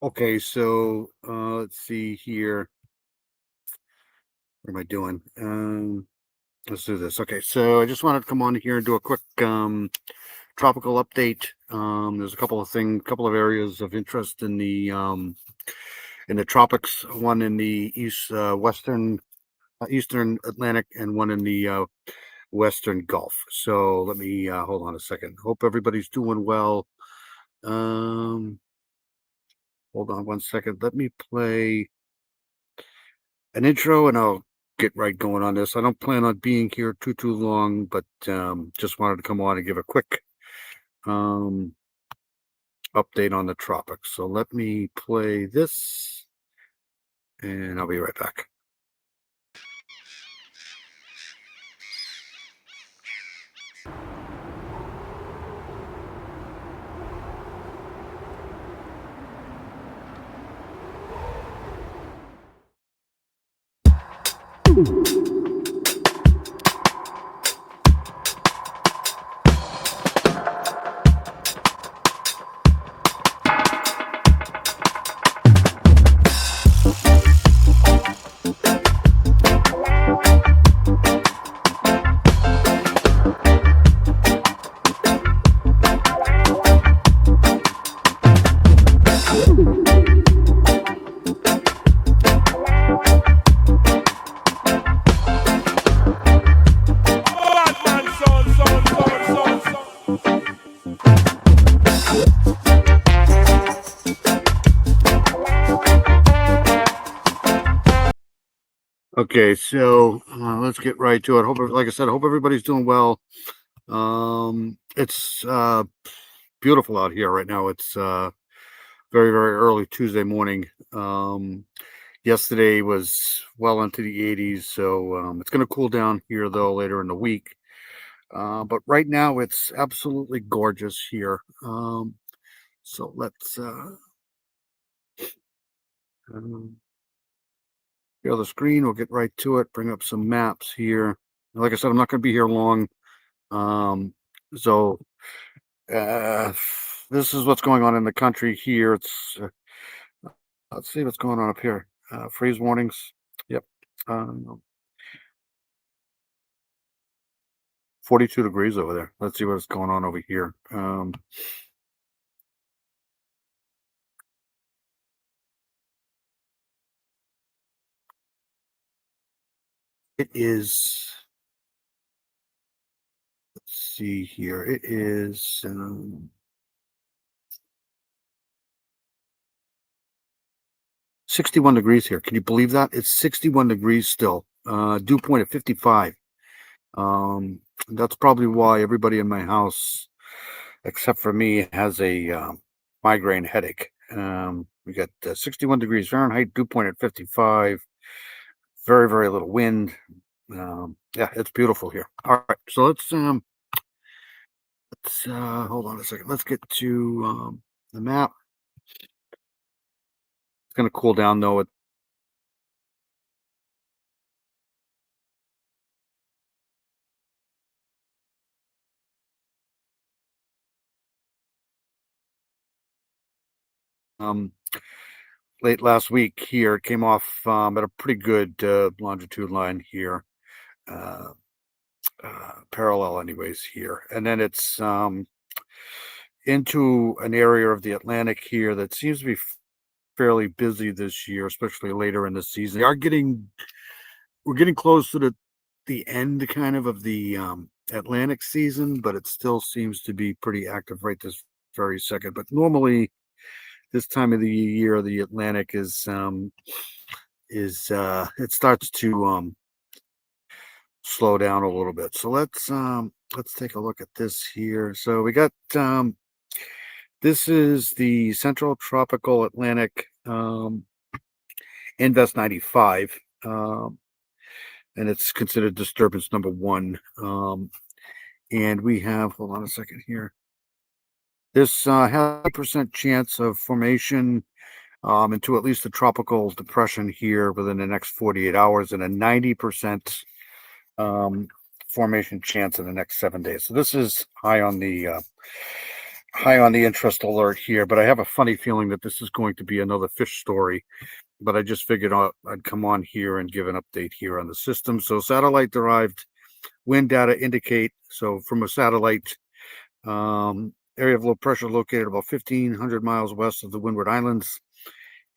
Okay, so let's see here. What am I doing? Let's do this. Okay, so I just wanted to come on here and do a quick tropical update. There's a couple of areas of interest in the tropics. One in the eastern Atlantic, and one in the Western Gulf. So let me hold on a second. Hope everybody's doing well. Um, Hold on one second. Let me play an intro and I'll get right going on this. I don't plan on being here too long, but just wanted to come on and give a quick um, update on the tropics. So let me play this and I'll be right back. Okay, so let's get right to it. Like I said, I hope everybody's doing well. It's beautiful out here right now. It's very early Tuesday morning. Yesterday was well into the 80s, so it's going to cool down here though later in the week. But right now it's absolutely gorgeous here. So let's um, share the screen. We'll get right to it. Bring up some maps here. Like I said, I'm not going to be here long. So this is what's going on in the country here. It's let's see what's going on up here. Freeze warnings. Yep. 42 degrees over there. Let's see what's going on over here. It is, let's see here. It is 61 degrees here. Can you believe that? It's 61 degrees still. Dew point at 55. That's probably why everybody in my house, except for me, has a migraine headache. We got 61 degrees Fahrenheit, dew point at 55. Very little wind. Yeah, it's beautiful here. All right, so let's hold on a second. Let's get to the map. It's going to cool down though. Um, Late last week here, it came off at a pretty good longitude line here, uh, parallel anyways here, and then it's into an area of the Atlantic here that seems to be fairly busy this year, especially later in the season. We're getting close to the end kind of the Atlantic season, but it still seems to be pretty active right this very second. But normally this time of the year, the Atlantic is it starts to slow down a little bit. So let's take a look at this here. So we got this is the Central Tropical Atlantic Invest 95. And it's considered disturbance number one. And we have, hold on a second here. This has a percent chance of formation into at least a tropical depression here within the next 48 hours, and a 90% formation chance in the next 7 days. So this is high on the high on the interest alert here, but I have a funny feeling that this is going to be another fish story. But I just figured I'd come on here and give an update here on the system. So satellite derived wind data indicate, so from a satellite, area of low pressure located about 1,500 miles west of the Windward Islands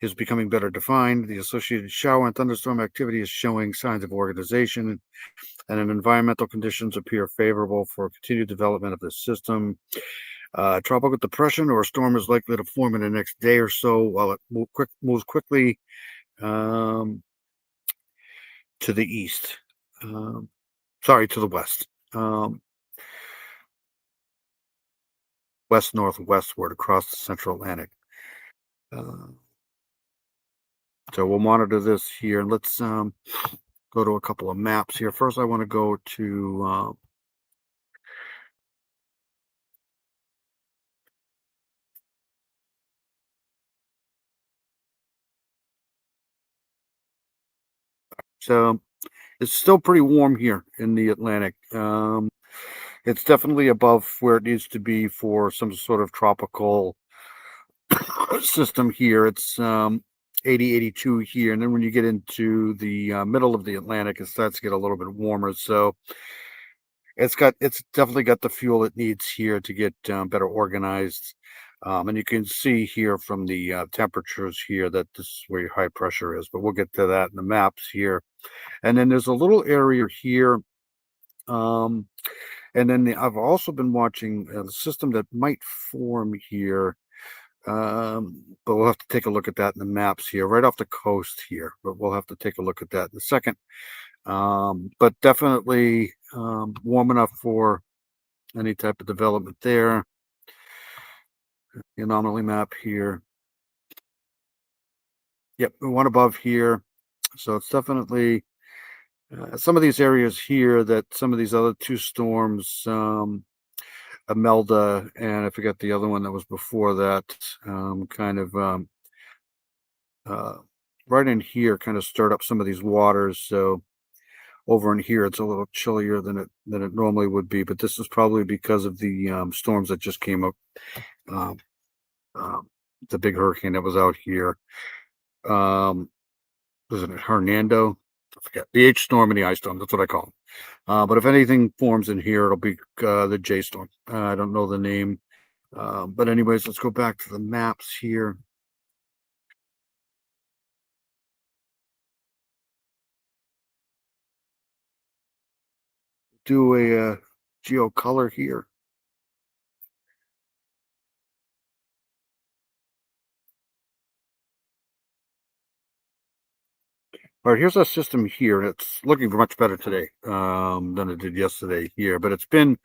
is becoming better defined. The associated shower and thunderstorm activity is showing signs of organization, and environmental conditions appear favorable for continued development of this system. Tropical depression or a storm is likely to form in the next day or so while it moves quickly um, to the east. Um, sorry, to the west. Um, West northwestward across the central Atlantic. Uh, so we'll monitor this here. Let's go to a couple of maps here. First, I want to go to so it's still pretty warm here in the Atlantic. It's definitely above where it needs to be for some sort of tropical system here. It's 80, 82 here. And then when you get into the middle of the Atlantic, it starts to get a little bit warmer. So it's definitely got the fuel it needs here to get better organized. And you can see here from the temperatures here that this is where your high pressure is, but we'll get to that in the maps here. And then there's a little area here. Um, and then I've also been watching the system that might form here. But we'll have to take a look at that in the maps here, right off the coast here. But we'll have to take a look at that in a second. But definitely warm enough for any type of development there. The anomaly map here. Yep, one above here. So it's definitely some of these areas here that some of these other two storms, Imelda, and I forget the other one that was before that, kind of uh, right in here, kind of stirred up some of these waters. So over in here, it's a little chillier than it normally would be. But this is probably because of the storms that just came up. Um, um, the big hurricane that was out here. Um, was it Hernando? I forget the H storm and the I storm. That's what I call them. But if anything forms in here, it'll be the J storm. I don't know the name. But anyways, let's go back to the maps here. Do a geo color here. All right, here's our system here. It's looking much better today than it did yesterday here, but it's been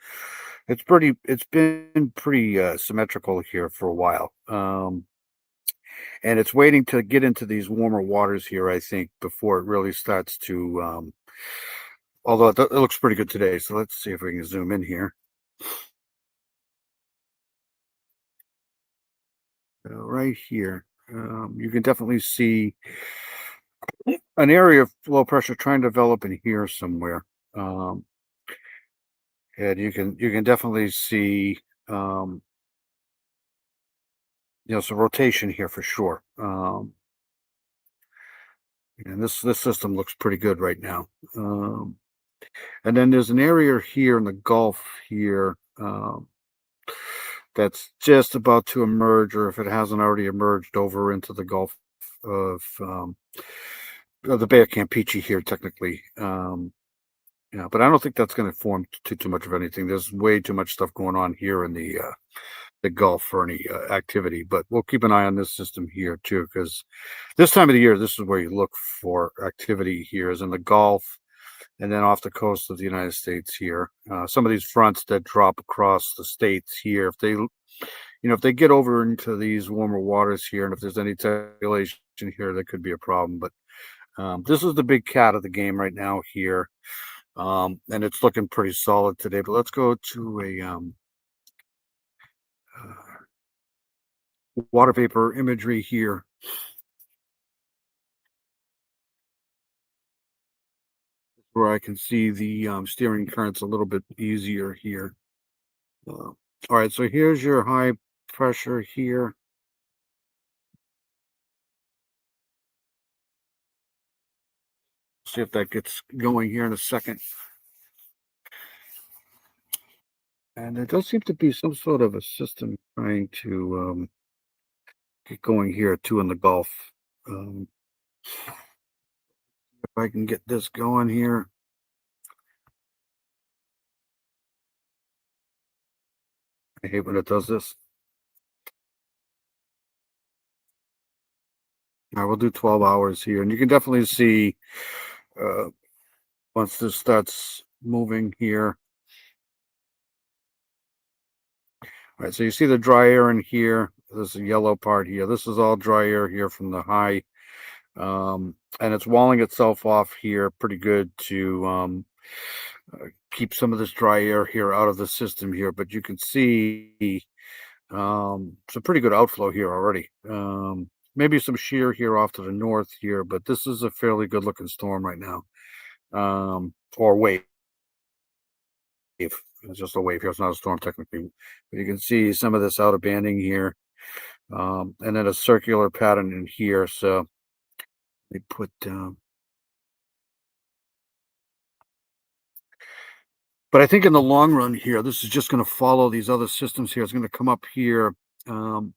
pretty symmetrical here for a while. And it's waiting to get into these warmer waters here, I think, before it really starts to. Although it looks pretty good today, so let's see if we can zoom in here. Right here, you can definitely see an area of low pressure trying to develop in here somewhere. Um, and you can definitely see um, some rotation here for sure. And this system looks pretty good right now. And then there's an area here in the Gulf here that's just about to emerge, or if it hasn't already emerged, over into the Gulf of the Bay of Campeche here, technically. Yeah, but I don't think that's going to form too much of anything. There's way too much stuff going on here in the Gulf for any activity. But we'll keep an eye on this system here too, because this time of the year, this is where you look for activity here, is in the Gulf and then off the coast of the United States here. Some of these fronts that drop across the states here, if they get over into these warmer waters here, and if there's any circulation here, that could be a problem. But this is the big cat of the game right now here. And it's looking pretty solid today. But let's go to a water vapor imagery here, where I can see the steering currents a little bit easier here. All right, so here's your high pressure here. See if that gets going here in a second. And there does seem to be some sort of a system trying to get going here too in the Gulf. Um, if I can get this going here. I hate when it does this. I will do 12 hours here, and you can definitely see uh, once this starts moving here. All right, so you see the dry air in here. There's a yellow part here. This is all dry air here from the high, and it's walling itself off here pretty good to keep some of this dry air here out of the system here. But you can see some pretty good outflow here already. Maybe some shear here off to the north here, but this is a fairly good looking storm right now. Or wave. It's just a wave here. It's not a storm technically, but you can see some of this out of banding here, and then a circular pattern in here. So they put, but I think in the long run here, this is just going to follow these other systems here. It's going to come up here um,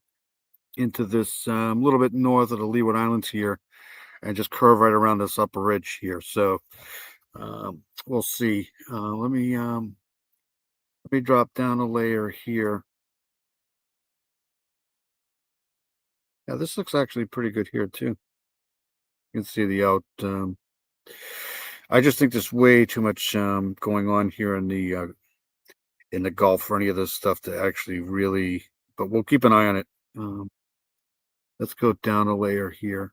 into this little bit north of the Leeward Islands here, and just curve right around this upper ridge here. So we'll see. Let me drop down a layer here. Yeah, this looks actually pretty good here too. You can see the out. I just think there's way too much going on here in the Gulf for any of this stuff to actually really. But we'll keep an eye on it. Um, let's go down a layer here.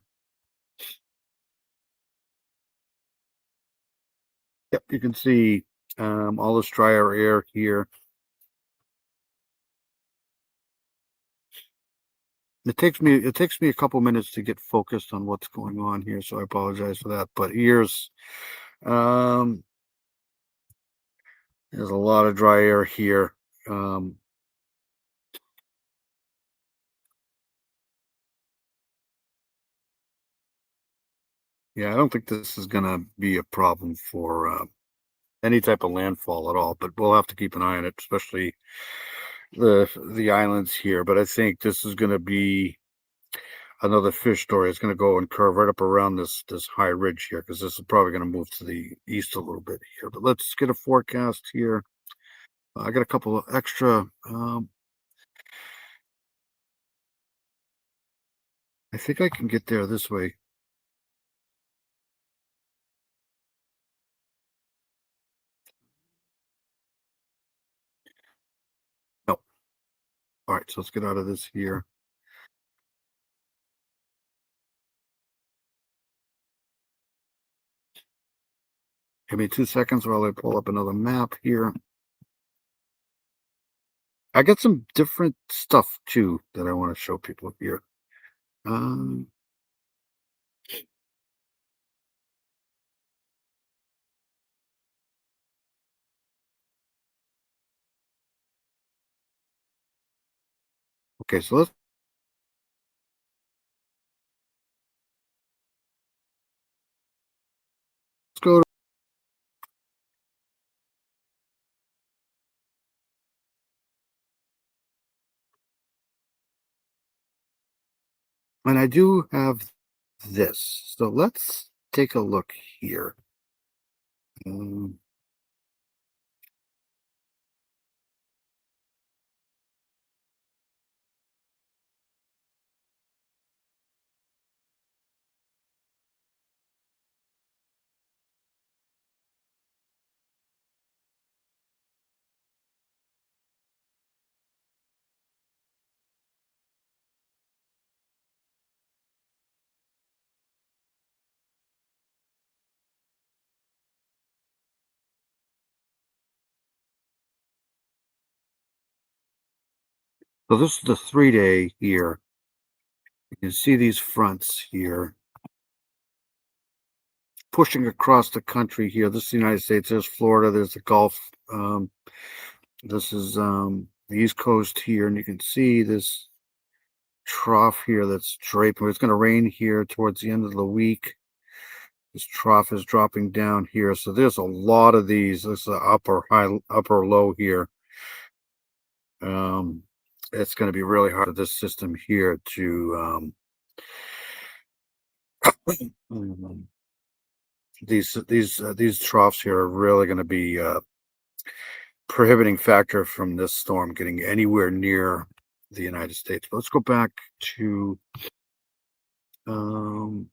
Yep, you can see all this drier air here. It takes me a couple minutes to get focused on what's going on here, so I apologize for that. But um, there's a lot of dry air here. Um, yeah, I don't think this is gonna be a problem for any type of landfall at all, but we'll have to keep an eye on it, especially the islands here. But I think this is gonna be another fish story. It's gonna go and curve right up around this high ridge here because this is probably gonna move to the east a little bit here. But let's get a forecast here. I got a couple of extra. I think I can get there this way. No. All right, so let's get out of this here. Give me 2 seconds while I pull up another map here. I got some different stuff too that I want to show people here. Um, okay, so let's go. And I do have this. So let's take a look here. Um, so this is the 3 day here. You can see these fronts here pushing across the country here. This is the United States. There's Florida. There's the Gulf. This is the East Coast here, and you can see this trough here that's draping. It's going to rain here towards the end of the week. This trough is dropping down here, so there's a lot of these. This is upper low here. Um, it's going to be really hard for this system here to um, these troughs here are really going to be prohibiting factor from this storm getting anywhere near the United States. But let's go back to um,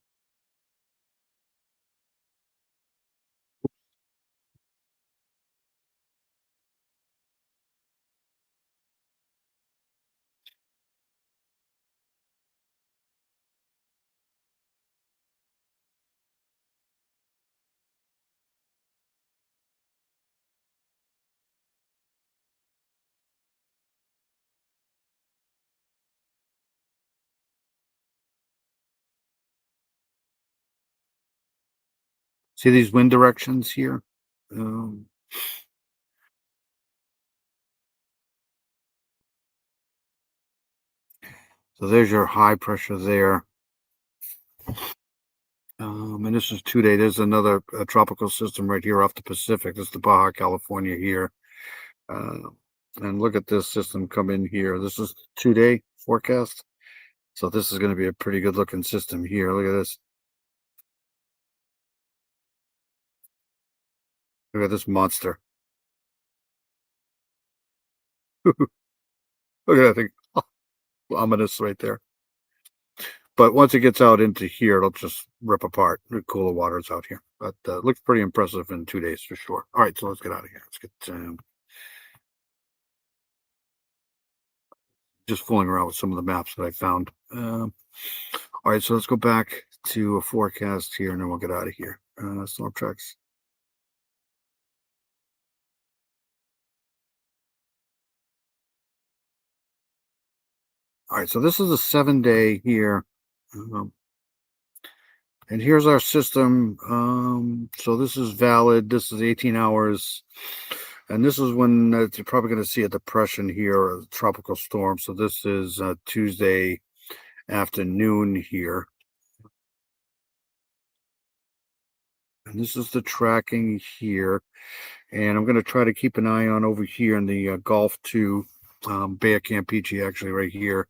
see these wind directions here. Um, so there's your high pressure there. And this is 2 day. There's another tropical system right here off the Pacific. This is the Baja California here. Uh, and look at this system come in here. This is 2 day forecast. So this is going to be a pretty good looking system here. Look at this. Look at this monster. Look at that thing. Ominous right there. But once it gets out into here, it'll just rip apart. The cooler water's out here. But looks pretty impressive in 2 days for sure. All right, so let's get out of here. Let's get just fooling around with some of the maps that I found. All right, so let's go back to a forecast here, and then we'll get out of here. Storm tracks. All right, so this is a 7 day here. And here's our system. So this is valid. This is 18 hours. And this is when you're probably going to see a depression here, a tropical storm. So this is Tuesday afternoon here. And this is the tracking here. And I'm going to try to keep an eye on over here in the Gulf too. Bay of Campeche, actually, right here.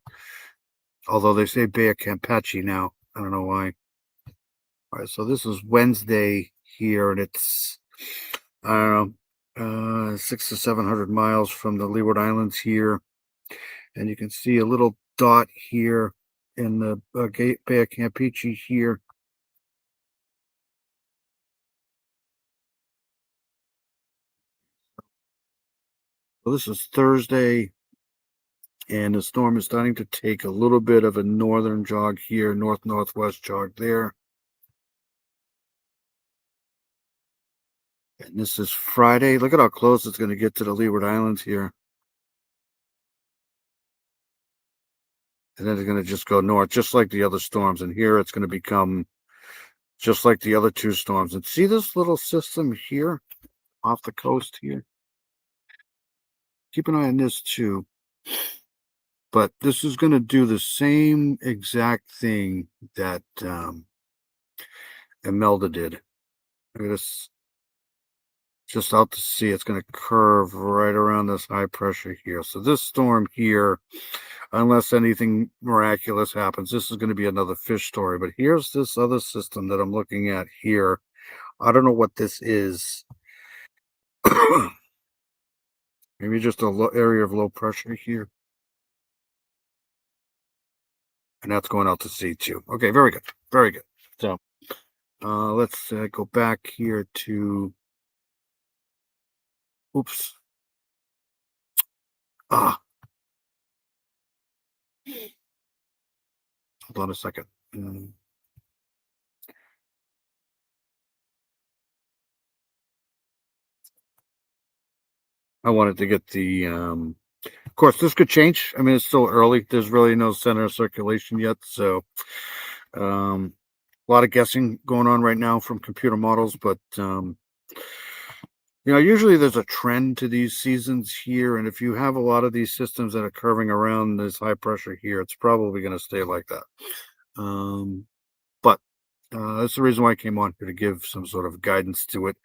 Although they say Bay of Campeche now. I don't know why. All right, so this is Wednesday here, and it's, I don't know, 600 to 700 miles from the Leeward Islands here. And you can see a little dot here in the Bay of Campeche here. So this is Thursday, and the storm is starting to take a little bit of a northern jog here, north-northwest jog there. And this is Friday. Look at how close it's going to get to the Leeward Islands here. And then it's going to just go north, just like the other storms. And here it's going to become just like the other two storms. And see this little system here off the coast here? Keep an eye on this too. But this is going to do the same exact thing that Imelda did. Look at this. Just out to sea, it's going to curve right around this high pressure here. So this storm here, unless anything miraculous happens, this is going to be another fish story. But here's this other system that I'm looking at here. I don't know what this is. Maybe just a area of low pressure here. And that's going out to sea too. Okay, very good. Very good. So let's go back here to, oops. Ah. Hold on a second. I wanted to get the, of course, this could change. I mean, it's still early. There's really no center of circulation yet. So a lot of guessing going on right now from computer models, but Usually there's a trend to these seasons here, and if you have a lot of these systems that are curving around this high pressure here, it's probably going to stay like that. Um, but that's the reason why I came on here to give some sort of guidance to it.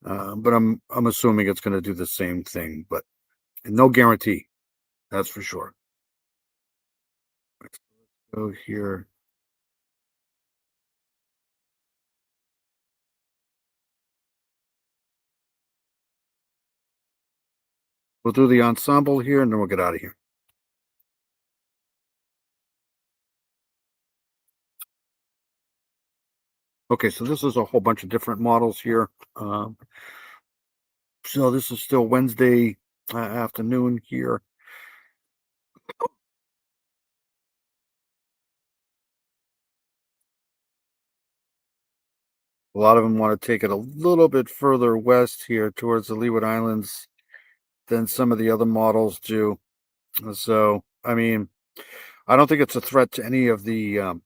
But I'm assuming it's going to do the same thing, but no guarantee. That's for sure. Let's go here. We'll do the ensemble here, and then we'll get out of here. Okay, so this is a whole bunch of different models here. Um, so this is still Wednesday afternoon here. A lot of them want to take it a little bit further west here towards the Leeward Islands than some of the other models do. So, I mean, I don't think it's a threat to any of the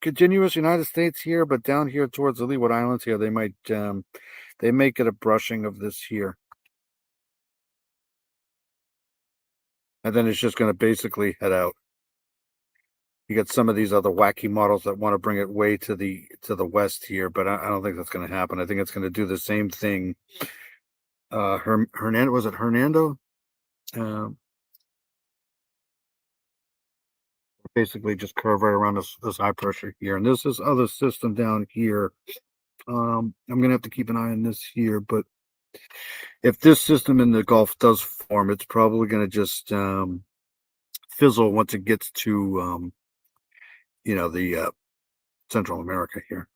continuous United States here, but down here towards the Leeward Islands here, they make it a brushing of this here, and then it's just going to basically head out. You get some of these other wacky models that want to bring it way to the west here, but I don't think that's going to happen. I think it's going to do the same thing. Hernando, was it Hernando? Um, Basically just curve right around this high pressure here. And this other system down here. I'm gonna have to keep an eye on this here, but if this system in the Gulf does form, it's probably gonna just fizzle once it gets to the Central America here.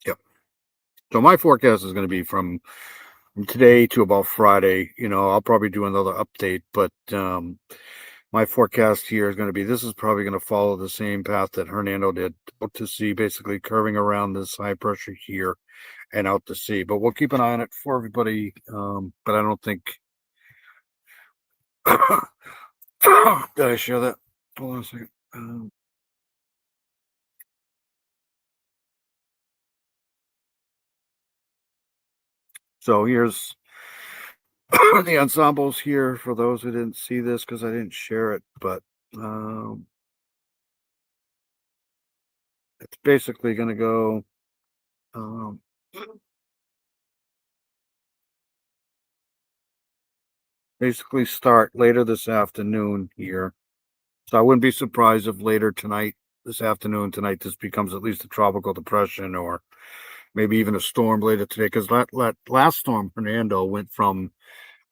Yep. So my forecast is gonna be from today to about Friday. I'll probably do another update, but my forecast here is going to be this is probably going to follow the same path that Hernando did out to sea, basically curving around this high pressure here and out to sea. But we'll keep an eye on it for everybody. But I don't think. Did I share that? Hold on a second. So here's the ensembles here for those who didn't see this because I didn't share it, but um, it's basically going to go. Um, Basically start later this afternoon here. So I wouldn't be surprised if later tonight, this afternoon, tonight, this becomes at least a tropical depression or maybe even a storm later today. Because last storm, Hernando, went from,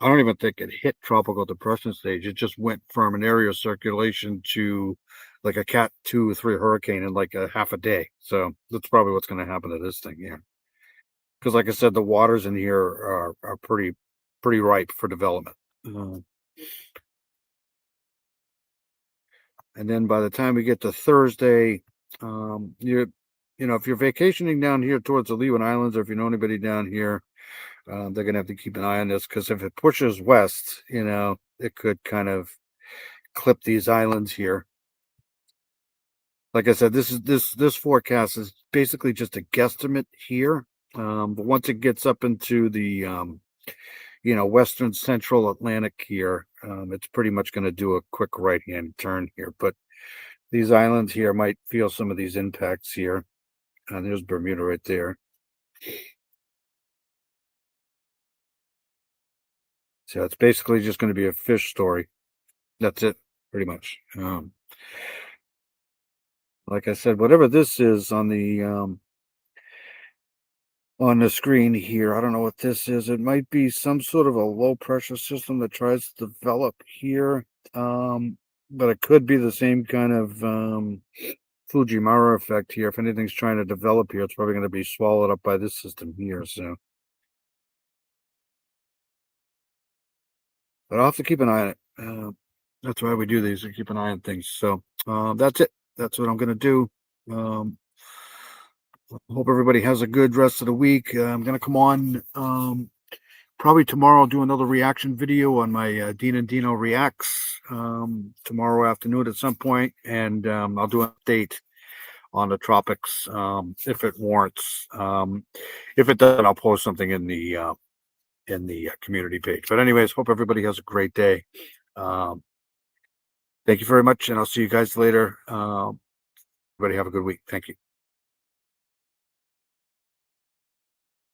I don't even think it hit tropical depression stage. It just went from an area of circulation to like a Cat 2 or 3 hurricane in like a half a day. So that's probably what's going to happen to this thing here. Because like I said, the waters in here are pretty ripe for development. Uh, And then by the time we get to Thursday, if you're vacationing down here towards the Leeward Islands, or if you know anybody down here, they're gonna have to keep an eye on this because if it pushes west, it could kind of clip these islands here. Like I said, this forecast is basically just a guesstimate here. But once it gets up into the western central Atlantic here, it's pretty much going to do a quick right hand turn here. But these islands here might feel some of these impacts here. There's Bermuda right there. So it's basically just going to be a fish story. That's it, pretty much. Like I said, whatever this is on the screen here, I don't know what this is. It might be some sort of a low pressure system that tries to develop here. But it could be the same kind of Fujimura effect here. If anything's trying to develop here, it's probably going to be swallowed up by this system here. So, but I'll have to keep an eye on it. That's why we do these. We keep an eye on things. So that's it. That's what I'm going to do. Um, Hope everybody has a good rest of the week. I'm going to come on Probably tomorrow I'll do another reaction video on my Dean and Dino reacts tomorrow afternoon at some point, and I'll do an update on the Tropics if it warrants. If it doesn't, I'll post something in the community page. But anyways, hope everybody has a great day. Thank you very much, and I'll see you guys later. Everybody have a good week. Thank you.